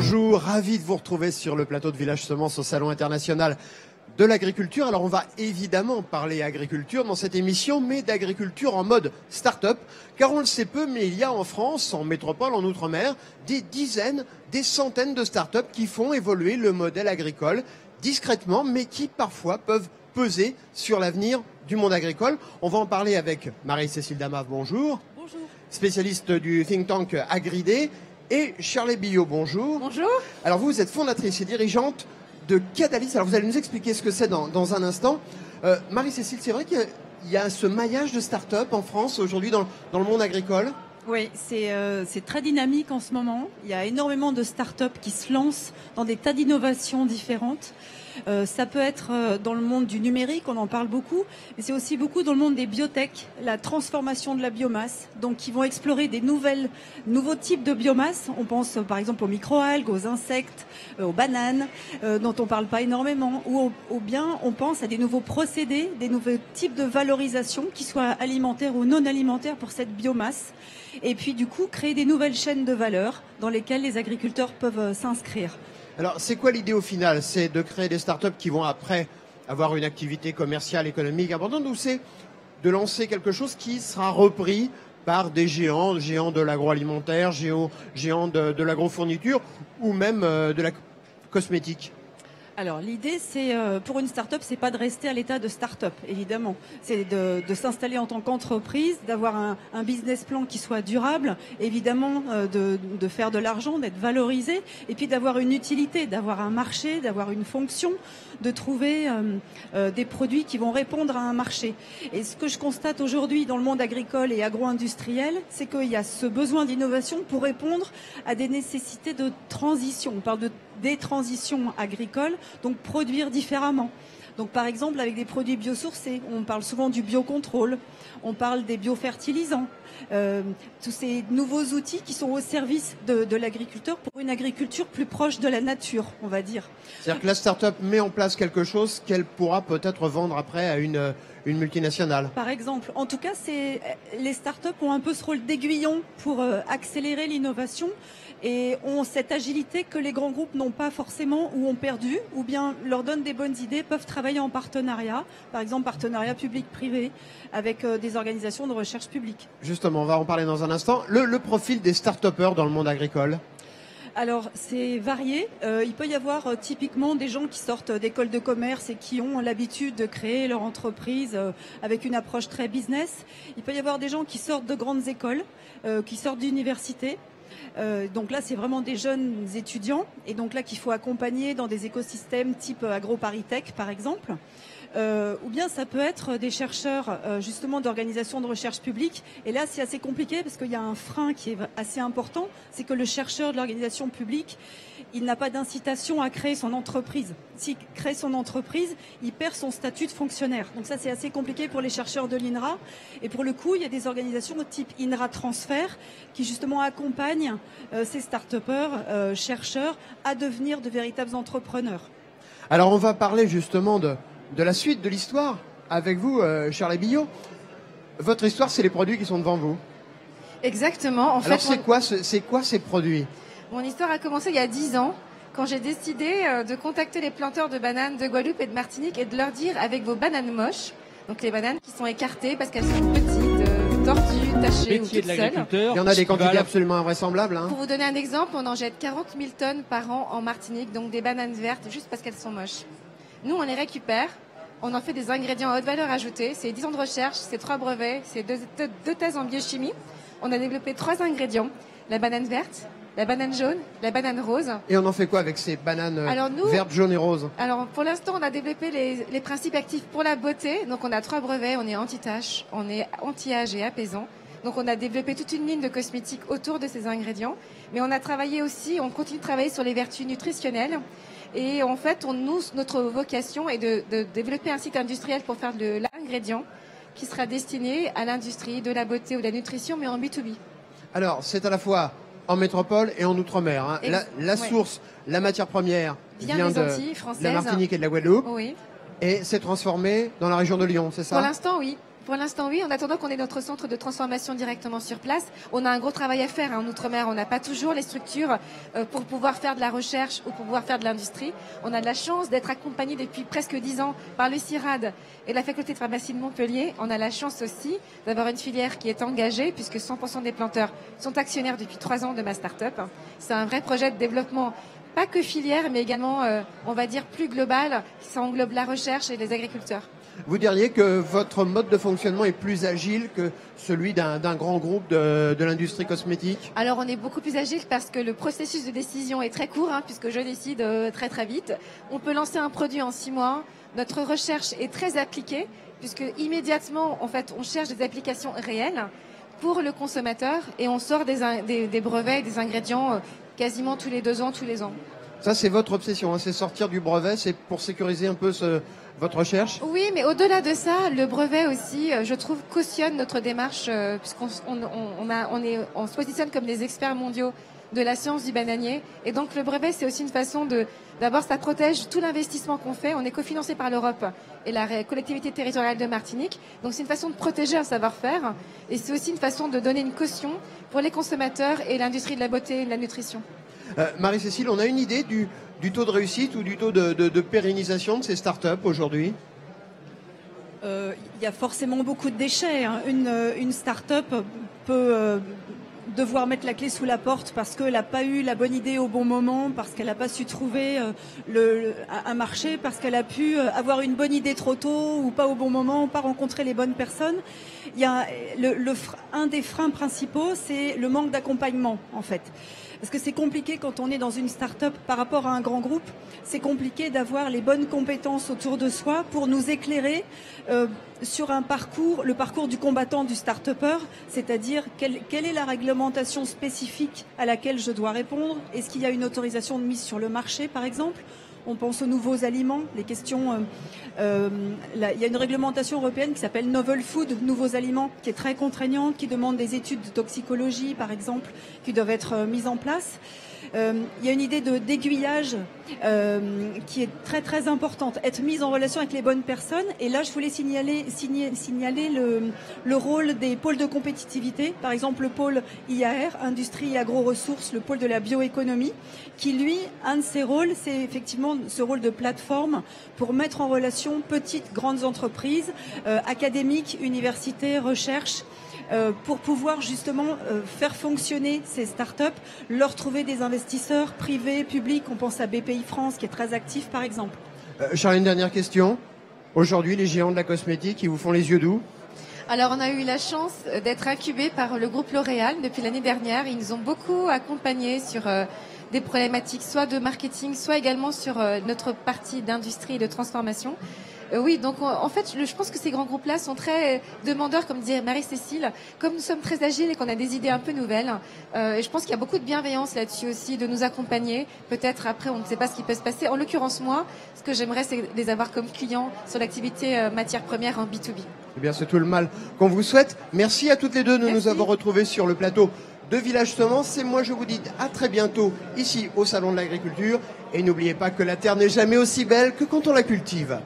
Bonjour, ravi de vous retrouver sur le plateau de Village Semences au Salon international de l'agriculture. Alors on va évidemment parler agriculture dans cette émission, mais d'agriculture en mode start-up, car on le sait peu, mais il y a en France, en métropole, en outre-mer, des dizaines, des centaines de start-up qui font évoluer le modèle agricole discrètement, mais qui parfois peuvent peser sur l'avenir du monde agricole. On va en parler avec Marie-Cécile Damave, bonjour. Bonjour. Spécialiste du think tank Agridé, et Shirley Billot, bonjour. Bonjour. Alors vous êtes fondatrice et dirigeante de Cadalis. Alors vous allez nous expliquer ce que c'est dans un instant. Marie-Cécile, c'est vrai qu'il y a ce maillage de start-up en France aujourd'hui dans le monde agricole? Oui, c'est très dynamique en ce moment. Il y a énormément de start-up qui se lancent dans des tas d'innovations différentes. Ça peut être dans le monde du numérique, on en parle beaucoup, mais c'est aussi beaucoup dans le monde des biotech, la transformation de la biomasse, donc qui vont explorer des nouveaux types de biomasse. On pense par exemple aux microalgues, aux insectes, aux bananes, dont on parle pas énormément, ou bien on pense à des nouveaux procédés, des nouveaux types de valorisation, qui soient alimentaires ou non alimentaires pour cette biomasse. Et puis du coup, créer des nouvelles chaînes de valeur dans lesquelles les agriculteurs peuvent s'inscrire. Alors, c'est quoi l'idée au final? C'est de créer des startups qui vont après avoir une activité commerciale, économique importante, ou c'est de lancer quelque chose qui sera repris par des géants de l'agroalimentaire, géants de l'agrofourniture ou même de la cosmétique? Alors l'idée, c'est pour une start-up, c'est pas de rester à l'état de start-up, évidemment. C'est de s'installer en tant qu'entreprise, d'avoir un business plan qui soit durable, évidemment de faire de l'argent, d'être valorisé, et puis d'avoir une utilité, d'avoir un marché, d'avoir une fonction, de trouver des produits qui vont répondre à un marché. Et ce que je constate aujourd'hui dans le monde agricole et agro-industriel, c'est qu'il y a ce besoin d'innovation pour répondre à des nécessités de transition. On parle des transitions agricoles, donc produire différemment. Donc par exemple avec des produits biosourcés, on parle souvent du biocontrôle, on parle des biofertilisants, tous ces nouveaux outils qui sont au service de l'agriculteur pour une agriculture plus proche de la nature, on va dire. C'est-à-dire que la start-up met en place quelque chose qu'elle pourra peut-être vendre après à une multinationale. Par exemple, en tout cas, les start-up ont un peu ce rôle d'aiguillon pour accélérer l'innovation et ont cette agilité que les grands groupes n'ont pas forcément ou ont perdu, ou bien leur donnent des bonnes idées, peuvent travailler en partenariat, par exemple partenariat public-privé avec des organisations de recherche publique. Justement, on va en parler dans un instant. Le profil des start-upers dans le monde agricole? Alors, c'est varié. Il peut y avoir typiquement des gens qui sortent d'écoles de commerce et qui ont l'habitude de créer leur entreprise avec une approche très business. Il peut y avoir des gens qui sortent de grandes écoles, qui sortent d'universités. Donc là, c'est vraiment des jeunes étudiants et donc là qu'il faut accompagner dans des écosystèmes type AgroParisTech, par exemple. Ou bien ça peut être des chercheurs justement d'organisations de recherche publique. Et là, c'est assez compliqué parce qu'il y a un frein qui est assez important, c'est que le chercheur de l'organisation publique, il n'a pas d'incitation à créer son entreprise. S'il crée son entreprise, il perd son statut de fonctionnaire. Donc ça, c'est assez compliqué pour les chercheurs de l'INRA. Et pour le coup, il y a des organisations type INRA Transfert qui justement accompagnent ces start-upers, chercheurs, à devenir de véritables entrepreneurs. Alors on va parler justement de la suite de l'histoire avec vous, Shirley Billot. Votre histoire, c'est les produits qui sont devant vous. Exactement. Alors c'est quoi ces produits? Mon histoire a commencé il y a 10 ans, quand j'ai décidé de contacter les planteurs de bananes de Guadeloupe et de Martinique et de leur dire, avec vos bananes moches, donc les bananes qui sont écartées parce qu'elles sont petites, tordues, tachées ou toutes seules. Il y en a des quantités absolument invraisemblables. Hein. Pour vous donner un exemple, on en jette 40 000 tonnes par an en Martinique, donc des bananes vertes, juste parce qu'elles sont moches. Nous, on les récupère, on en fait des ingrédients à haute valeur ajoutée. C'est 10 ans de recherche, c'est 3 brevets, c'est deux thèses en biochimie. On a développé 3 ingrédients, la banane verte, la banane jaune, la banane rose. Et on en fait quoi avec ces bananes vertes, jaunes et roses? Alors pour l'instant, on a développé les principes actifs pour la beauté. Donc on a 3 brevets, on est anti-tache, on est anti-âge et apaisant. Donc on a développé toute une ligne de cosmétiques autour de ces ingrédients. Mais on a travaillé aussi, on continue de travailler sur les vertus nutritionnelles. Et en fait, notre vocation est de développer un site industriel pour faire de l'ingrédient qui sera destiné à l'industrie de la beauté ou de la nutrition, mais en B2B. Alors, c'est à la fois en métropole et en outre-mer. Hein. La source, la matière première vient des de Antilles françaises, la Martinique et de la Guadeloupe. Oui. Et c'est transformé dans la région de Lyon, c'est ça? Pour l'instant, oui. Pour l'instant, oui. En attendant qu'on ait notre centre de transformation directement sur place, on a un gros travail à faire. En Outre-mer, on n'a pas toujours les structures pour pouvoir faire de la recherche ou pour pouvoir faire de l'industrie. On a de la chance d'être accompagné depuis presque 10 ans par le CIRAD et la faculté de pharmacie de Montpellier. On a la chance aussi d'avoir une filière qui est engagée puisque 100% des planteurs sont actionnaires depuis 3 ans de ma start-up. C'est un vrai projet de développement, pas que filière, mais également, on va dire, plus global. Ça englobe la recherche et les agriculteurs. Vous diriez que votre mode de fonctionnement est plus agile que celui d'un grand groupe de l'industrie cosmétique? Alors on est beaucoup plus agile parce que le processus de décision est très court, puisque je décide très très vite. On peut lancer un produit en 6 mois. Notre recherche est très appliquée puisque immédiatement en fait on cherche des applications réelles pour le consommateur et on sort des brevets et des ingrédients quasiment tous les 2 ans, tous les ans. Ça c'est votre obsession, c'est sortir du brevet, c'est pour sécuriser un peu votre recherche? Oui, mais au-delà de ça, le brevet aussi, je trouve, cautionne notre démarche puisqu'on se positionne comme des experts mondiaux de la science du bananier. Et donc le brevet, c'est aussi une façon d'abord, ça protège tout l'investissement qu'on fait. On est cofinancé par l'Europe et la collectivité territoriale de Martinique. Donc c'est une façon de protéger un savoir-faire et c'est aussi une façon de donner une caution pour les consommateurs et l'industrie de la beauté et de la nutrition. Marie-Cécile, on a une idée du taux de réussite ou du taux de pérennisation de ces startups aujourd'hui? Il y a forcément beaucoup de déchets. Une start-up peut devoir mettre la clé sous la porte parce qu'elle n'a pas eu la bonne idée au bon moment, parce qu'elle n'a pas su trouver un marché, parce qu'elle a pu avoir une bonne idée trop tôt ou pas au bon moment, ou pas rencontrer les bonnes personnes. Il y a un des freins principaux, c'est le manque d'accompagnement en fait. Parce que c'est compliqué quand on est dans une start-up par rapport à un grand groupe. C'est compliqué d'avoir les bonnes compétences autour de soi pour nous éclairer sur le parcours du combattant du start-upper, c'est-à-dire quelle est la réglementation spécifique à laquelle je dois répondre. Est-ce qu'il y a une autorisation de mise sur le marché, par exemple? On pense aux nouveaux aliments, les questions. Il y a une réglementation européenne qui s'appelle Novel Food, nouveaux aliments, qui est très contraignante, qui demande des études de toxicologie, par exemple, qui doivent être mises en place. Il y a une idée d'aiguillage qui est très très importante, être mise en relation avec les bonnes personnes. Et là, je voulais signaler le rôle des pôles de compétitivité, par exemple le pôle IAR, Industrie et Agro-Ressources, le pôle de la bioéconomie, qui lui, un de ses rôles, c'est effectivement ce rôle de plateforme pour mettre en relation petites, grandes entreprises, académiques, universités, recherche, pour pouvoir justement faire fonctionner ces startups, leur trouver des investisseurs privés, publics. On pense à BPI France qui est très actif par exemple. Charline, dernière question. Aujourd'hui, les géants de la cosmétique, ils vous font les yeux doux? Alors, on a eu la chance d'être incubés par le groupe L'Oréal depuis l'année dernière. Ils nous ont beaucoup accompagnés sur des problématiques soit de marketing, soit également sur notre partie d'industrie et de transformation. Oui, donc en fait, je pense que ces grands groupes-là sont très demandeurs, comme disait Marie-Cécile. Comme nous sommes très agiles et qu'on a des idées un peu nouvelles, et je pense qu'il y a beaucoup de bienveillance là-dessus aussi, de nous accompagner. Peut-être après, on ne sait pas ce qui peut se passer. En l'occurrence, moi, ce que j'aimerais, c'est les avoir comme clients sur l'activité matière première en B2B. Eh bien, c'est tout le mal qu'on vous souhaite. Merci à toutes les deux de nous avoir retrouvés sur le plateau de Village Semence. Et moi, je vous dis à très bientôt ici au Salon de l'Agriculture. Et n'oubliez pas que la terre n'est jamais aussi belle que quand on la cultive.